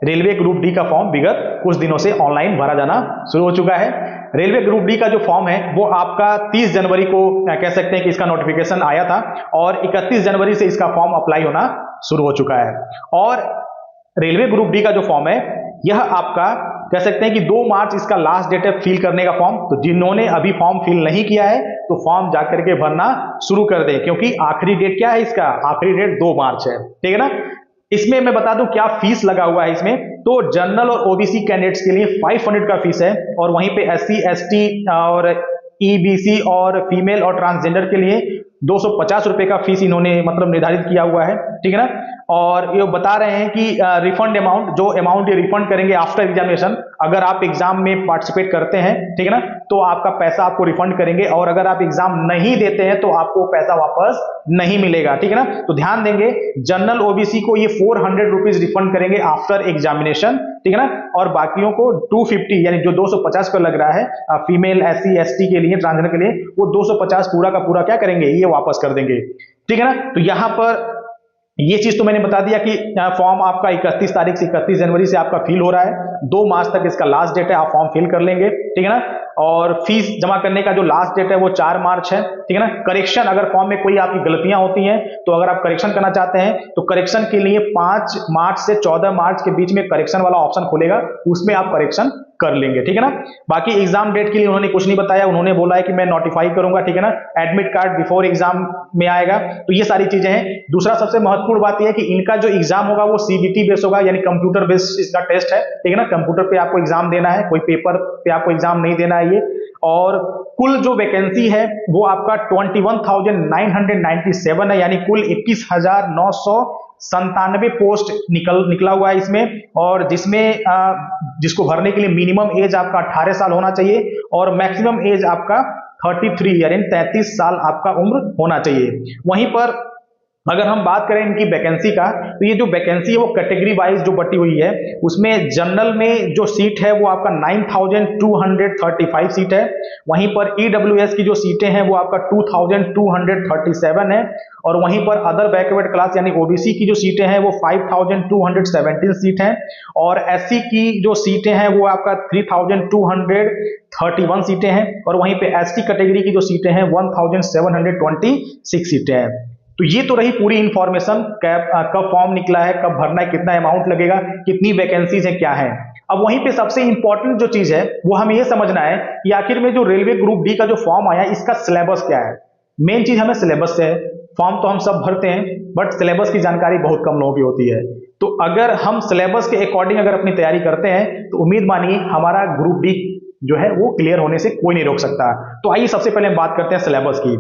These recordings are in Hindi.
रेलवे ग्रुप डी का फॉर्म विगत कुछ दिनों से ऑनलाइन भरा जाना शुरू हो चुका है। रेलवे ग्रुप डी का जो फॉर्म है वो आपका 30 जनवरी को कह सकते हैं कि इसका नोटिफिकेशन आया था और 31 जनवरी से इसका फॉर्म अप्लाई होना शुरू हो चुका है। और रेलवे ग्रुप डी का जो फॉर्म है यह आपका कह सकते हैं कि 2 मार्च इसका लास्ट डेट है फिल करने का फॉर्म। तो जिन्होंने अभी फॉर्म फिल नहीं किया है तो फॉर्म जाकर के भरना शुरू कर दें, क्योंकि आखिरी डेट क्या है इसका, आखिरी डेट 2 मार्च है, ठीक है ना। इसमें मैं बता दूं क्या फीस लगा हुआ है इसमें। तो जनरल और ओबीसी कैंडिडेट्स के लिए 500 का फीस है और वहीं पे एससी एसटी और ईबीसी और फीमेल और ट्रांसजेंडर के लिए 250 रुपए का फीस इन्होंने मतलब निर्धारित किया हुआ है, ठीक है ना। और ये बता रहे हैं कि रिफंड अमाउंट, जो अमाउंट ये रिफंड करेंगे आफ्टर एग्जामिनेशन, अगर आप एग्जाम में पार्टिसिपेट करते हैं, ठीक है ना, तो आपका पैसा आपको रिफंड करेंगे और अगर आप एग्जाम नहीं देते हैं तो आपको पैसा वापस नहीं मिलेगा, ठीक है ना। तो ध्यान देंगे, जनरल ओबीसी को ये 400 रुपीज रिफंड करेंगे आफ्टर एग्जामिनेशन, ठीक है ना, और बाकियों को 250 यानी जो 250 का लग रहा है फीमेल एससी एसटी के लिए, ट्रांसजेंडर के लिए, वो 250 पूरा का पूरा क्या करेंगे, ये वापस कर देंगे, ठीक है ना। तो यहां पर ये चीज तो मैंने बता दिया कि फॉर्म आपका 31 तारीख से 31 जनवरी से आपका फिल हो रहा है, 2 मार्च तक इसका लास्ट डेट है, आप फॉर्म फिल कर लेंगे, ठीक है ना। और फीस जमा करने का जो लास्ट डेट है वो 4 मार्च है, ठीक है ना। करेक्शन, अगर फॉर्म में कोई आपकी गलतियां होती हैं तो अगर आप करेक्शन करना चाहते हैं तो करेक्शन के लिए 5 मार्च से 14 मार्च के बीच में करेक्शन वाला ऑप्शन खुलेगा, उसमें आप करेक्शन कर लेंगे, ठीक है ना। बाकी एग्जाम डेट के लिए उन्होंने कुछ नहीं बताया, उन्होंने बोला है कि मैं नोटिफाई करूंगा, ठीक है ना, एडमिट कार्ड बिफोर एग्जाम में आएगा। तो ये सारी चीजें हैं। दूसरा सबसे महत्वपूर्ण बात यह है कि इनका जो एग्जाम होगा वो सीबीटी बेस होगा, यानी कंप्यूटर बेस्ड इसका टेस्ट है, ठीक है ना। कंप्यूटर पे आपको एग्जाम देना है, कोई पेपर पे आपको एग्जाम नहीं देना है ये। और कुल जो वैकेंसी है वो आपका 21,997 है, यानी कुल 21,997 पोस्ट निकला हुआ है इसमें। और जिसमें जिसको भरने के लिए मिनिमम एज आपका 18 साल होना चाहिए और मैक्सिमम एज आपका 33 यानी 33 साल आपका उम्र होना चाहिए। वहीं पर अगर हम बात करें इनकी वैकेंसी का, तो ये जो वैकेंसी है वो कैटेगरी वाइज जो बटी हुई है, उसमें जनरल में जो सीट है वो आपका 9,235 सीट है। वहीं पर ईडब्ल्यूएस की जो सीटें हैं वो आपका 2,237 है और वहीं पर अदर बैकवर्ड क्लास यानी ओबीसी की जो सीटें हैं वो 5,217 सीट हैं और एससी की जो सीटें हैं वो आपका 3,231 सीटें हैं और वहीं पे एसटी कैटेगरी की जो सीटें हैं 1,726 सीटें हैं। तो ये तो रही पूरी इंफॉर्मेशन, कब फॉर्म निकला है, कब भरना है, कितना अमाउंट लगेगा, कितनी वैकेंसीज है, क्या है। अब वहीं पे सबसे इंपॉर्टेंट जो चीज है वो हमें ये समझना है कि आखिर में जो रेलवे ग्रुप डी का जो फॉर्म आया इसका सिलेबस क्या है। मेन चीज हमें सिलेबस से है, फॉर्म तो हम सब भरते हैं बट सिलेबस की जानकारी बहुत कम लोगों की होती है। तो अगर हम सिलेबस के अकॉर्डिंग अगर अपनी तैयारी करते हैं तो उम्मीद मानिए हमारा ग्रुप डी जो है वो क्लियर होने से कोई नहीं रोक सकता। तो आइए सबसे पहले हम बात करते हैं सिलेबस की।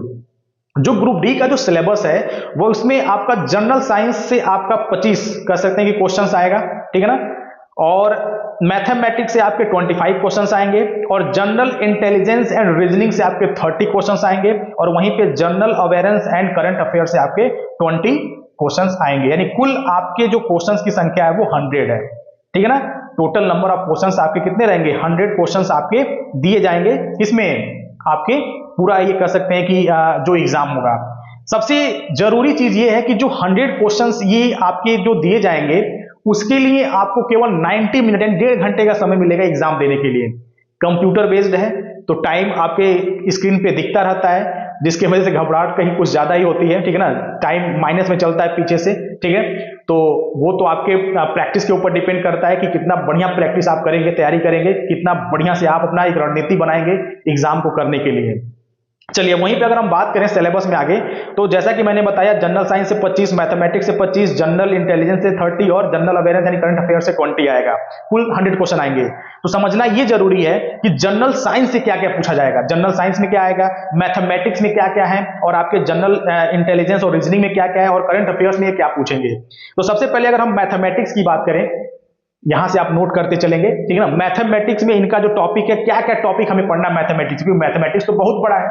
जो ग्रुप डी का जो सिलेबस है वो उसमें आपका जनरल साइंस से आपका 25 कह सकते हैं कि क्वेश्चंस आएगा, ठीक है ना, और मैथमेटिक्स से आपके 25 क्वेश्चंस आएंगे और जनरल इंटेलिजेंस एंड रीजनिंग से आपके 30 क्वेश्चंस आएंगे और वहीं पे general awareness and current affair से आपके 20 क्वेश्चंस आएंगे। यानी कुल आपके जो क्वेश्चंस की संख्या है वो 100 है, ठीक है ना। टोटल नंबर ऑफ क्वेश्चंस आपके कितने रहेंगे, 100 क्वेश्चंस आपके दिए जाएंगे। इसमें आपके पूरा ये कह सकते हैं कि जो एग्जाम होगा, सबसे जरूरी चीज ये है कि जो 100 क्वेश्चंस ये आपके जो दिए जाएंगे उसके लिए आपको केवल 90 मिनट यानी 1.5 घंटे का समय मिलेगा एग्जाम देने के लिए। कंप्यूटर बेस्ड है तो टाइम आपके स्क्रीन पे दिखता रहता है, जिसकी वजह से घबराहट कहीं कुछ ज्यादा ही होती है, ठीक है ना, टाइम माइनस में चलता है पीछे से, ठीक है। तो वो तो आपके प्रैक्टिस के ऊपर डिपेंड करता है कि कितना बढ़िया प्रैक्टिस आप करेंगे, तैयारी करेंगे, कितना बढ़िया से आप अपना एक रणनीति बनाएंगे एग्जाम को करने के लिए। चलिए वहीं पे अगर हम बात करें सिलेबस में आगे, तो जैसा कि मैंने बताया जनरल साइंस से 25, मैथमेटिक्स से 25, जनरल इंटेलिजेंस से 30 और जनरल अवेयरनेस यानी करंट अफेयर से 20 आएगा। कुल 100 क्वेश्चन आएंगे। तो समझना ये जरूरी है कि जनरल साइंस से क्या क्या पूछा जाएगा, जनरल साइंस में क्या आएगा, मैथमेटिक्स में क्या क्या है और आपके जनरल इंटेलिजेंस और रीजनिंग में क्या क्या है और करंट अफेयर्स में क्या पूछेंगे। तो सबसे पहले अगर हम मैथमेटिक्स की बात करें, यहां से आप नोट करते चलेंगे, ठीक है ना। मैथमेटिक्स में इनका जो टॉपिक है, क्या क्या टॉपिक हमें पढ़ना मैथमेटिक्स, क्योंकि मैथमेटिक्स तो बहुत बड़ा है,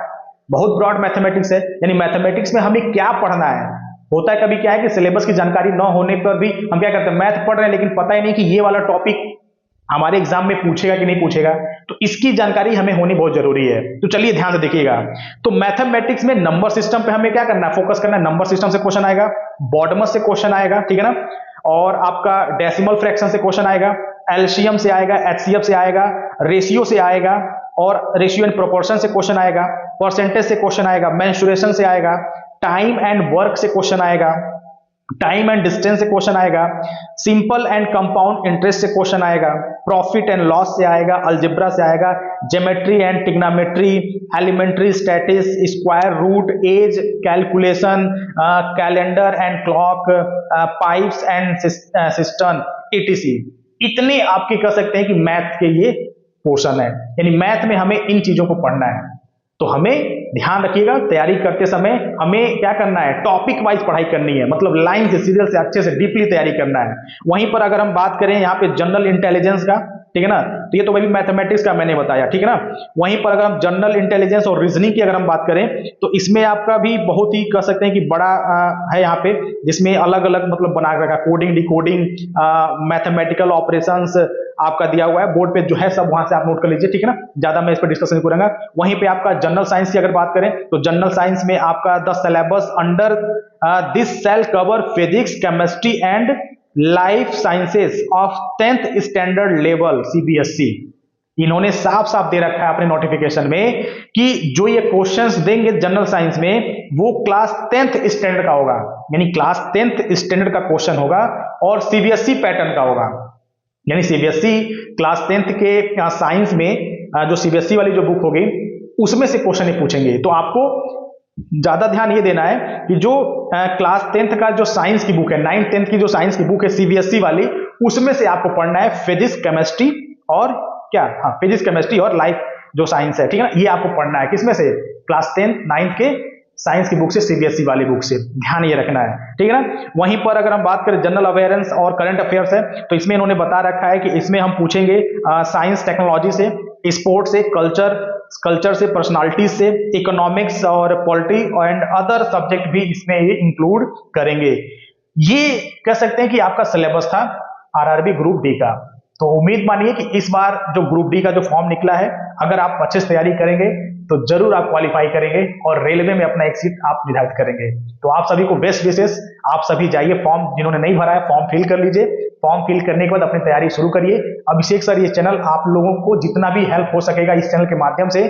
बहुत ब्रॉड मैथमेटिक्स है, यानी मैथमेटिक्स में हमें क्या पढ़ना है। होता है कभी क्या है कि सिलेबस की जानकारी न होने पर भी हम क्या करते हैं, मैथ पढ़ रहे हैं लेकिन पता ही नहीं कि ये वाला टॉपिक हमारे एग्जाम में पूछेगा कि नहीं पूछेगा। तो इसकी जानकारी हमें होनी बहुत जरूरी है। तो चलिए ध्यान से देखिएगा। तो मैथमेटिक्स में नंबर सिस्टम पे हमें क्या करना है, फोकस करना है। नंबर सिस्टम से क्वेश्चन आएगा, बॉडमस से क्वेश्चन आएगा, ठीक है ना। और आपका डेसिमल फ्रैक्शन से क्वेश्चन आएगा, एलसीएम से आएगा, एचसीएफ से आएगा, रेशियो से आएगा, और रेशियो एंड प्रोपोर्शन से क्वेश्चन आएगा, परसेंटेज से क्वेश्चन आएगा, मेंसुरेशन से आएगा, टाइम एंड वर्क से क्वेश्चन आएगा, टाइम एंड डिस्टेंस से क्वेश्चन आएगा, सिंपल एंड कंपाउंड इंटरेस्ट से क्वेश्चन आएगा, प्रॉफिट एंड लॉस से आएगा, अलजेब्रा से आएगा, geometry and trigonometry, elementary statistics, square root, age calculation, calendar and clock, pipes and system, etc. इतने आपके कह सकते हैं कि मैथ के ये पोर्शन है, यानी मैथ में हमें इन चीजों को पढ़ना है। तो हमें ध्यान रखिएगा, तैयारी करते समय हमें क्या करना है, टॉपिक वाइज पढ़ाई करनी है, मतलब लाइन से, सीरियल से, अच्छे से डीपली तैयारी करना है। वहीं पर अगर हम बात करें यहाँ पे जनरल इंटेलिजेंस का, ठीक है ना, तो ये तो वही मैथमेटिक्स का मैंने बताया, ठीक है ना। वहीं पर अगर हम जनरल इंटेलिजेंस और रीजनिंग की अगर हम बात करें तो इसमें आपका भी बहुत ही कह सकते हैं कि बड़ा है यहाँ पे, जिसमें अलग अलग मतलब बना रखा, कोडिंग, डिकोडिंग, मैथमेटिकल ऑपरेशंस आपका दिया हुआ है बोर्ड पे जो है, सब वहां से आप नोट कर लीजिए, ठीक है ना। ज्यादा मैं इस पर डिस्कशन नहीं करूंगा। वहीं पे आपका जनरल साइंस की अगर बात करें तो जनरल साइंस में आपका the syllabus under this cell cover physics, chemistry and life sciences of 10th standard level CBSE. इन्होंने साफ साफ दे रखा है अपने नोटिफिकेशन में कि जो ये क्वेश्चंस देंगे जनरल साइंस में वो क्लास 10th स्टैंडर्ड का होगा, यानी क्लास 10th स्टैंडर्ड का क्वेश्चन होगा और सीबीएसई पैटर्न का होगा। यानी सीबीएसई क्लास 10th के साइंस में जो सीबीएसई वाली जो बुक होगी उसमें से क्वेश्चन ही पूछेंगे। तो आपको ज्यादा ध्यान ये देना है कि जो क्लास 10th का जो साइंस की बुक है, 9th 10th की जो साइंस की बुक है सीबीएसई वाली, उसमें से आपको पढ़ना है फिजिक्स, केमिस्ट्री और क्या, हाँ, फिजिक्स, केमिस्ट्री और लाइफ जो साइंस है, ठीक है ना, ये आपको पढ़ना है। किसमें से, क्लास 10th 9th के साइंस की बुक से, सीबीएसई वाली बुक से, ध्यान ये रखना है, ठीक है ना। वहीं पर अगर हम बात करें जनरल अवेयरेंस और करंट अफेयर्स है तो इसमें इन्होंने बता रखा है कि इसमें हम पूछेंगे साइंस टेक्नोलॉजी से, स्पोर्ट्स से, कल्चर से, पर्सनालिटी से, इकोनॉमिक्स और पॉलिटी एंड अदर सब्जेक्ट भी इसमें ये इंक्लूड करेंगे। ये कह सकते हैं कि आपका सिलेबस था आरआरबी ग्रुप डी का। तो उम्मीद मानिए कि इस बार जो ग्रुप डी का जो फॉर्म निकला है, अगर आप अच्छे से तैयारी करेंगे तो जरूर आप क्वालिफाई करेंगे और रेलवे में अपना एक सीट आप निर्धारित करेंगे। तो आप सभी को बेस्ट विशेष। आप सभी जाइए, फॉर्म जिन्होंने नहीं भरा है फॉर्म फिल कर लीजिए। फॉर्म फिल करने के बाद अपनी तैयारी शुरू करिए। अभिषेक सर, ये चैनल आप लोगों को जितना भी हेल्प हो सकेगा इस चैनल के माध्यम से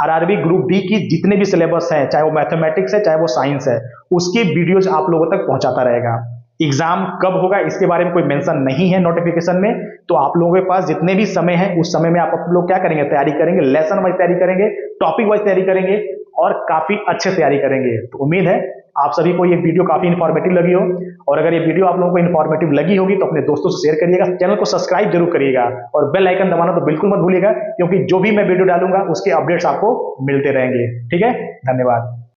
आरआरबी ग्रुप डी की जितने भी सिलेबस हैं, चाहे वो मैथमेटिक्स है चाहे वो साइंस है, उसकी वीडियोज आप लोगों तक पहुंचाता रहेगा। एग्जाम कब होगा इसके बारे में कोई मेंशन नहीं है नोटिफिकेशन में, तो आप लोगों के पास जितने भी समय है उस समय में आप लोग क्या करेंगे, तैयारी करेंगे, लेसन वाइज तैयारी करेंगे, टॉपिक वाइज तैयारी करेंगे और काफी अच्छे तैयारी करेंगे। तो उम्मीद है आप सभी को ये वीडियो काफी इंफॉर्मेटिव लगी हो, और अगर ये वीडियो आप लोगों को इंफॉर्मेटिव लगी होगी तो अपने दोस्तों से शेयर करिएगा, चैनल को सब्सक्राइब जरूर करिएगा और बेल आइकन दबाना तो बिल्कुल मत भूलिएगा, क्योंकि जो भी मैं वीडियो डालूंगा उसके अपडेट्स आपको मिलते रहेंगे। ठीक है, धन्यवाद।